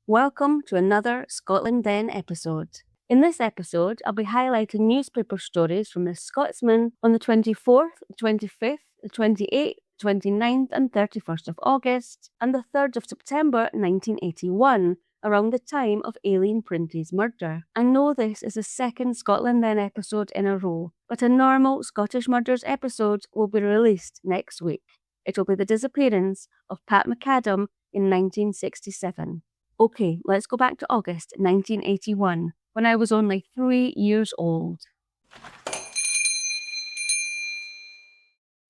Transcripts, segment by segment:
Welcome to another Scotland Then episode. In this episode, I'll be highlighting newspaper stories from the Scotsman on the 24th, the 25th, the 28th, 29th and 31st of August and the 3rd of September 1981, around the time of Aileen Printie's murder. I know this is the second Scotland Then episode in a row, but a normal Scottish Murders episode will be released next week. It will be the disappearance of Pat McAdam in 1967. Okay, let's go back to August 1981, when I was only 3 years old.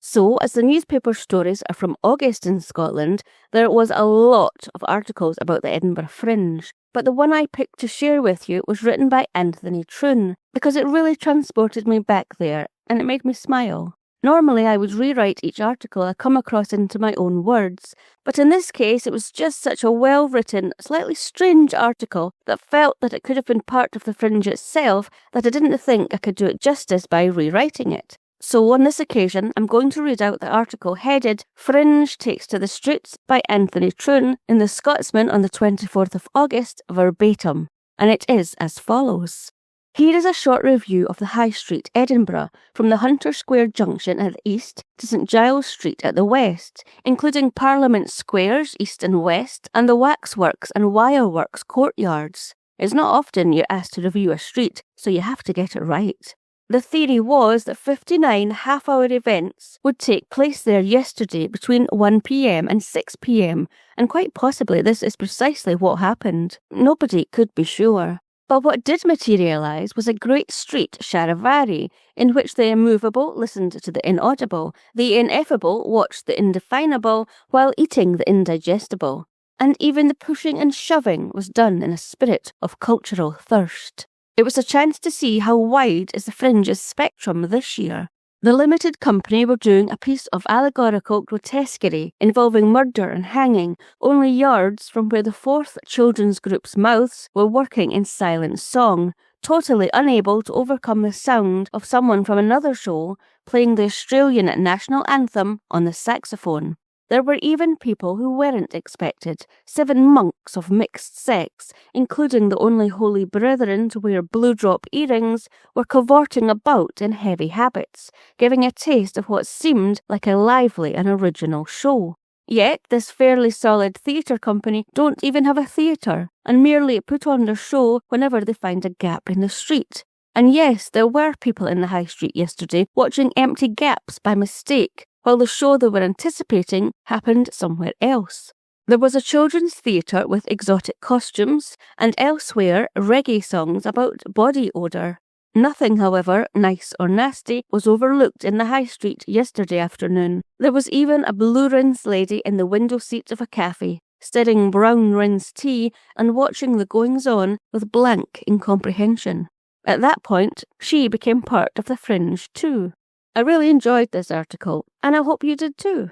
So, as the newspaper stories are from August in Scotland, there was a lot of articles about the Edinburgh Fringe, but the one I picked to share with you was written by Anthony Troon, because it really transported me back there, and it made me smile. Normally, I would rewrite each article I come across into my own words, but in this case it was just such a well-written, slightly strange article that felt that it could have been part of the Fringe itself that I didn't think I could do it justice by rewriting it. So on this occasion, I'm going to read out the article headed "Fringe Takes to the Streets" by Anthony Troon in the Scotsman on the 24th of August verbatim, and it is as follows. Here is a short review of the High Street, Edinburgh, from the Hunter Square Junction at the east to St Giles Street at the west, including Parliament Squares, east and west, and the Waxworks and Wireworks courtyards. It's not often you're asked to review a street, so you have to get it right. The theory was that 59 half-hour events would take place there yesterday between 1 p.m. and 6 p.m, and quite possibly this is precisely what happened. Nobody could be sure. But what did materialise was a great street charivari, in which the immovable listened to the inaudible, the ineffable watched the indefinable, while eating the indigestible. And even the pushing and shoving was done in a spirit of cultural thirst. It was a chance to see how wide is the Fringe's spectrum this year. The limited company were doing a piece of allegorical grotesquerie involving murder and hanging, only yards from where the fourth children's group's mouths were working in silent song, totally unable to overcome the sound of someone from another show playing the Australian national anthem on the saxophone. There were even people who weren't expected. 7 monks of mixed sex, including the only holy brethren to wear blue drop earrings, were cavorting about in heavy habits, giving a taste of what seemed like a lively and original show. Yet this fairly solid theatre company don't even have a theatre, and merely put on their show whenever they find a gap in the street. And yes, there were people in the high street yesterday watching empty gaps by mistake, while the show they were anticipating happened somewhere else. There was a children's theatre with exotic costumes, and elsewhere reggae songs about body odour. Nothing, however, nice or nasty, was overlooked in the high street yesterday afternoon. There was even a blue rinse lady in the window seat of a cafe, stirring brown rinse tea and watching the goings-on with blank incomprehension. At that point, she became part of the Fringe too. I really enjoyed this article, and I hope you did too.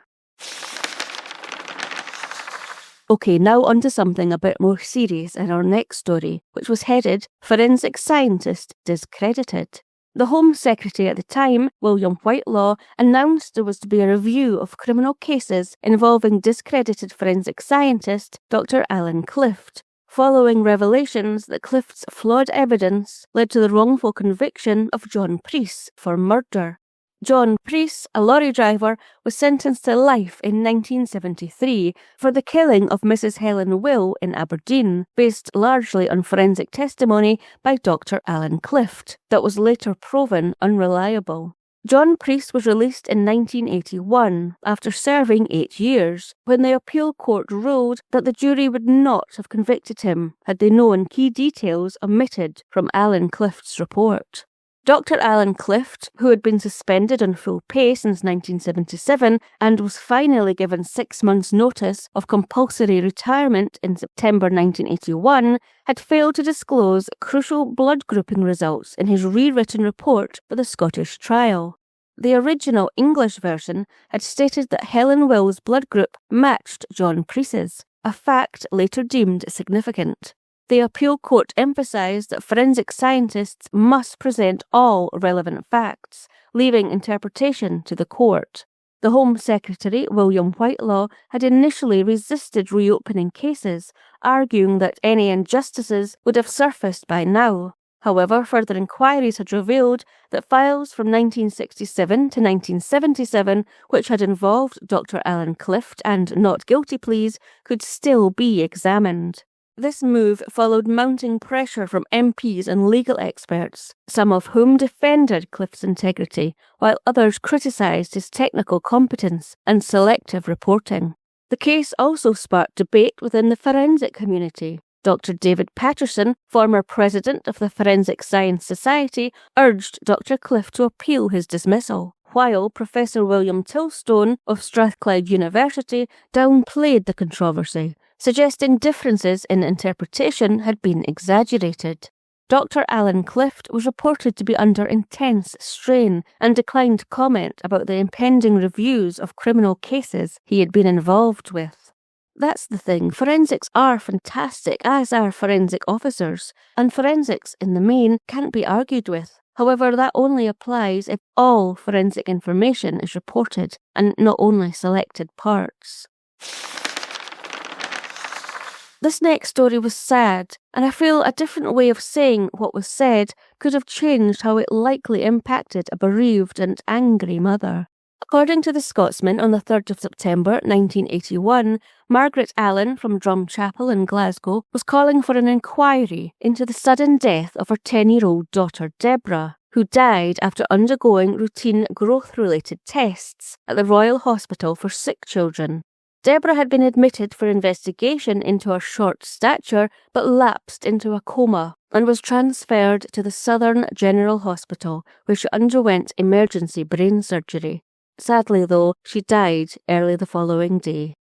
Okay, now on to something a bit more serious in our next story, which was headed "Forensic Scientist Discredited." The Home Secretary at the time, William Whitelaw, announced there was to be a review of criminal cases involving discredited forensic scientist Dr. Alan Clift, following revelations that Clift's flawed evidence led to the wrongful conviction of John Preece for murder. John Preece, a lorry driver, was sentenced to life in 1973 for the killing of Mrs. Helen Will in Aberdeen, based largely on forensic testimony by Dr. Alan Clift that was later proven unreliable. John Preece was released in 1981 after serving 8 years, when the appeal court ruled that the jury would not have convicted him had they known key details omitted from Alan Clift's report. Dr. Alan Clift, who had been suspended on full pay since 1977 and was finally given 6 months' notice of compulsory retirement in September 1981, had failed to disclose crucial blood grouping results in his rewritten report for the Scottish trial. The original English version had stated that Helen Will's blood group matched John Preece's, a fact later deemed significant. The appeal court emphasised that forensic scientists must present all relevant facts, leaving interpretation to the court. The Home Secretary, William Whitelaw, had initially resisted reopening cases, arguing that any injustices would have surfaced by now. However, further inquiries had revealed that files from 1967 to 1977, which had involved Dr. Alan Clift and not guilty pleas, could still be examined. This move followed mounting pressure from MPs and legal experts, some of whom defended Clift's integrity, while others criticised his technical competence and selective reporting. The case also sparked debate within the forensic community. Dr. David Patterson, former president of the Forensic Science Society, urged Dr. Clift to appeal his dismissal, while Professor William Tilstone of Strathclyde University downplayed the controversy, suggesting differences in interpretation had been exaggerated. Dr. Alan Clift was reported to be under intense strain and declined comment about the impending reviews of criminal cases he had been involved with. That's the thing, forensics are fantastic, as are forensic officers, and forensics, in the main, can't be argued with. However, that only applies if all forensic information is reported, and not only selected parts. This next story was sad, and I feel a different way of saying what was said could have changed how it likely impacted a bereaved and angry mother. According to the Scotsman, on the 3rd of September 1981, Margaret Allen from Drumchapel in Glasgow was calling for an inquiry into the sudden death of her 10-year-old daughter Deborah, who died after undergoing routine growth-related tests at the Royal Hospital for Sick Children. Deborah had been admitted for investigation into her short stature but lapsed into a coma and was transferred to the Southern General Hospital, where she underwent emergency brain surgery. Sadly, though, she died early the following day.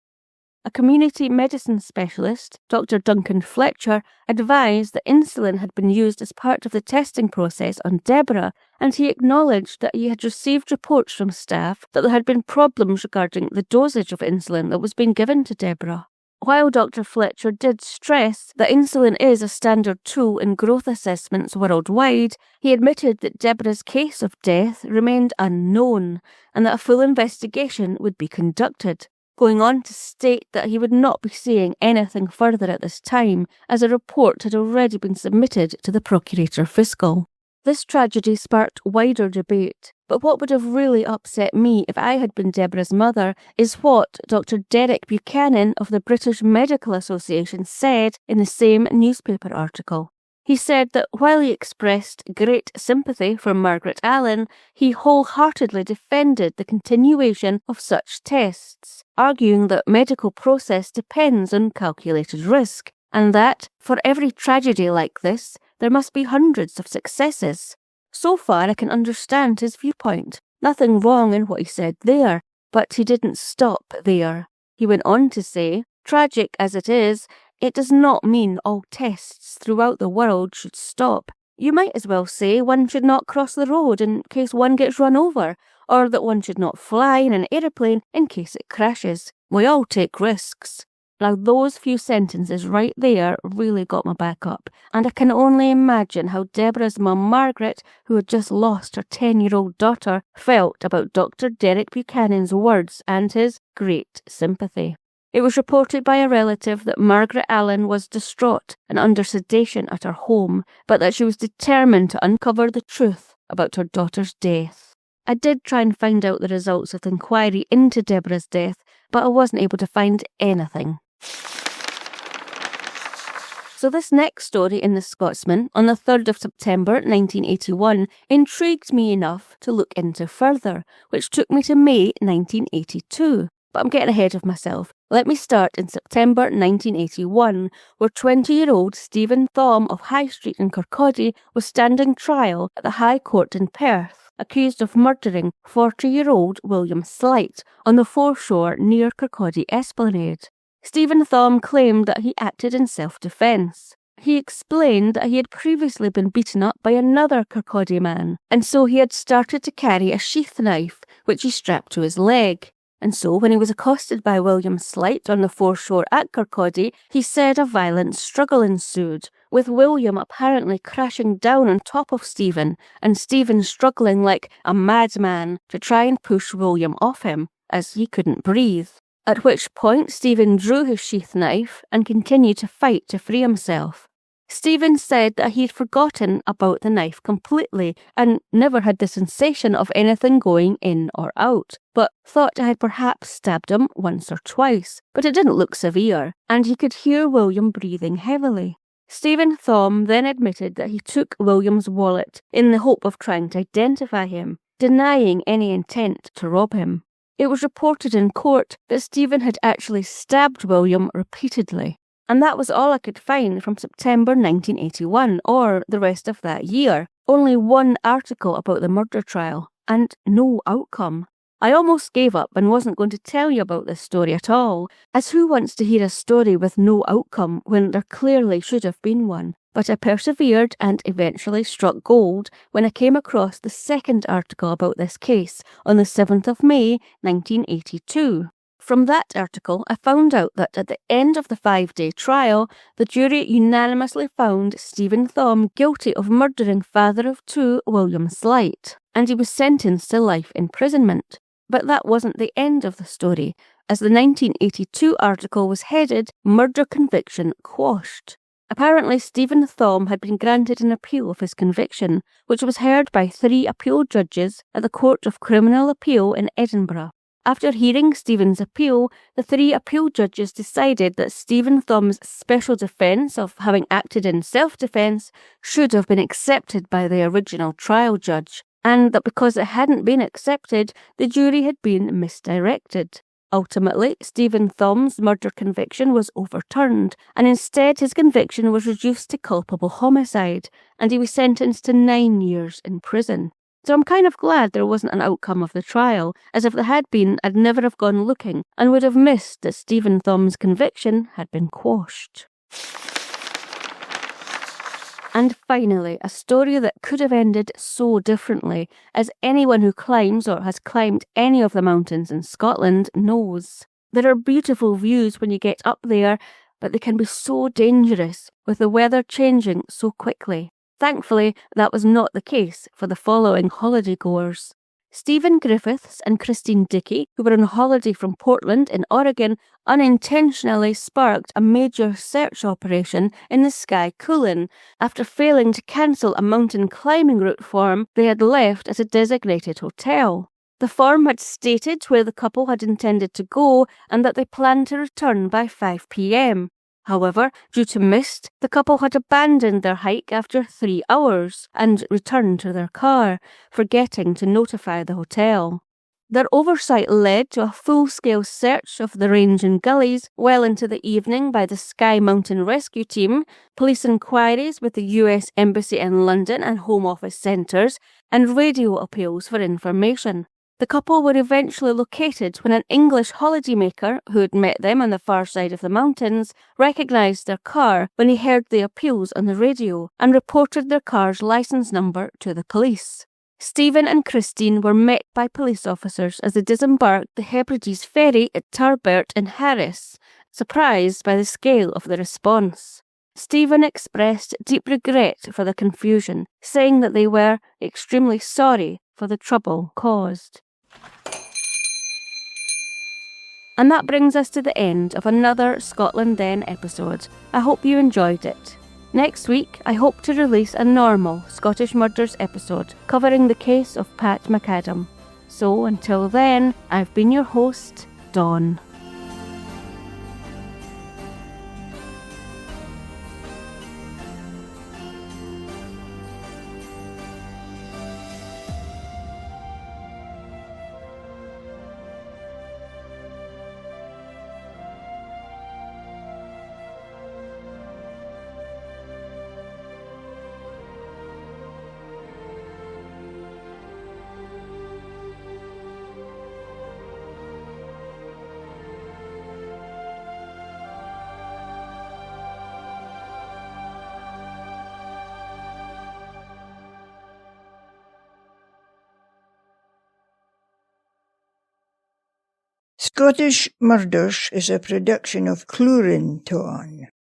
A community medicine specialist, Dr. Duncan Fletcher, advised that insulin had been used as part of the testing process on Deborah, and he acknowledged that he had received reports from staff that there had been problems regarding the dosage of insulin that was being given to Deborah. While Dr. Fletcher did stress that insulin is a standard tool in growth assessments worldwide, he admitted that Deborah's case of death remained unknown and that a full investigation would be conducted, going on to state that he would not be saying anything further at this time, as a report had already been submitted to the Procurator Fiscal. This tragedy sparked wider debate, but what would have really upset me if I had been Deborah's mother is what Dr. Derek Buchanan of the British Medical Association said in the same newspaper article. He said that while he expressed great sympathy for Margaret Allen, he wholeheartedly defended the continuation of such tests, arguing that medical process depends on calculated risk, and that, for every tragedy like this, there must be hundreds of successes. So far I can understand his viewpoint. Nothing wrong in what he said there, but he didn't stop there. He went on to say, tragic as it is, it does not mean all tests throughout the world should stop. You might as well say one should not cross the road in case one gets run over, or that one should not fly in an aeroplane in case it crashes. We all take risks. Now those few sentences right there really got my back up, and I can only imagine how Deborah's mum Margaret, who had just lost her 10-year-old daughter, felt about Dr. Derek Buchanan's words and his great sympathy. It was reported by a relative that Margaret Allen was distraught and under sedation at her home, but that she was determined to uncover the truth about her daughter's death. I did try and find out the results of the inquiry into Deborah's death, but I wasn't able to find anything. So this next story in The Scotsman, on the 3rd of September 1981, intrigued me enough to look into further, which took me to May 1982. But I'm getting ahead of myself. Let me start in September 1981, where 20-year-old Stephen Thom of High Street in Kirkcaldy was standing trial at the High Court in Perth, accused of murdering 40-year-old William Slight on the foreshore near Kirkcaldy Esplanade. Stephen Thom claimed that he acted in self-defence. He explained that he had previously been beaten up by another Kirkcaldy man, and so he had started to carry a sheath knife, which he strapped to his leg. And so, when he was accosted by William Slight on the foreshore at Kirkcaldy, he said a violent struggle ensued, with William apparently crashing down on top of Stephen, and Stephen struggling like a madman to try and push William off him. as he couldn't breathe. At which point Stephen drew his sheath knife and continued to fight to free himself. Stephen said that he'd forgotten about the knife completely and never had the sensation of anything going in or out, but thought I had perhaps stabbed him once or twice, but it didn't look severe, and he could hear William breathing heavily. Stephen Thom then admitted that he took William's wallet in the hope of trying to identify him, denying any intent to rob him. It was reported in court that Stephen had actually stabbed William repeatedly. And that was all I could find from September 1981, or the rest of that year. Only one article about the murder trial, and no outcome. I almost gave up and wasn't going to tell you about this story at all, as who wants to hear a story with no outcome when there clearly should have been one? But I persevered and eventually struck gold when I came across the second article about this case on the 7th of May, 1982. From that article, I found out that at the end of the 5-day trial, the jury unanimously found Stephen Thom guilty of murdering father of two William Slight, and he was sentenced to life imprisonment. But that wasn't the end of the story, as the 1982 article was headed Murder Conviction Quashed. Apparently, Stephen Thom had been granted an appeal of his conviction, which was heard by 3 appeal judges at the Court of Criminal Appeal in Edinburgh. After hearing Stephen's appeal, the 3 appeal judges decided that Stephen Thom's special defence of having acted in self-defence should have been accepted by the original trial judge, and that because it hadn't been accepted, the jury had been misdirected. Ultimately, Stephen Thom's murder conviction was overturned, and instead his conviction was reduced to culpable homicide, and he was sentenced to 9 years in prison. So I'm kind of glad there wasn't an outcome of the trial, as if there had been, I'd never have gone looking and would have missed that Stephen Thom's conviction had been quashed. And finally, a story that could have ended so differently, as anyone who climbs or has climbed any of the mountains in Scotland knows. There are beautiful views when you get up there, but they can be so dangerous, with the weather changing so quickly. Thankfully, that was not the case for the following holiday goers. Stephen Griffiths and Christine Dickey, who were on holiday from Portland in Oregon, unintentionally sparked a major search operation in the Sky Coolin after failing to cancel a mountain climbing route form they had left at a designated hotel. The form had stated where the couple had intended to go and that they planned to return by 5 p.m. However, due to mist, the couple had abandoned their hike after 3 hours and returned to their car, forgetting to notify the hotel. Their oversight led to a full-scale search of the range and gullies well into the evening by the Sky Mountain Rescue Team, police inquiries with the US Embassy in London and Home Office centres, and radio appeals for information. The couple were eventually located when an English holidaymaker, who had met them on the far side of the mountains, recognised their car when he heard the appeals on the radio and reported their car's licence number to the police. Stephen and Christine were met by police officers as they disembarked the Hebrides ferry at Tarbert in Harris, surprised by the scale of the response. Stephen expressed deep regret for the confusion, saying that they were extremely sorry for the trouble caused. And that brings us to the end of another Scotland Then episode. I hope you enjoyed it. Next week, I hope to release a normal Scottish Murders episode covering the case of Pat McAdam. So until then, I've been your host, Dawn. Scottish Murders is a production of Clurin Ton.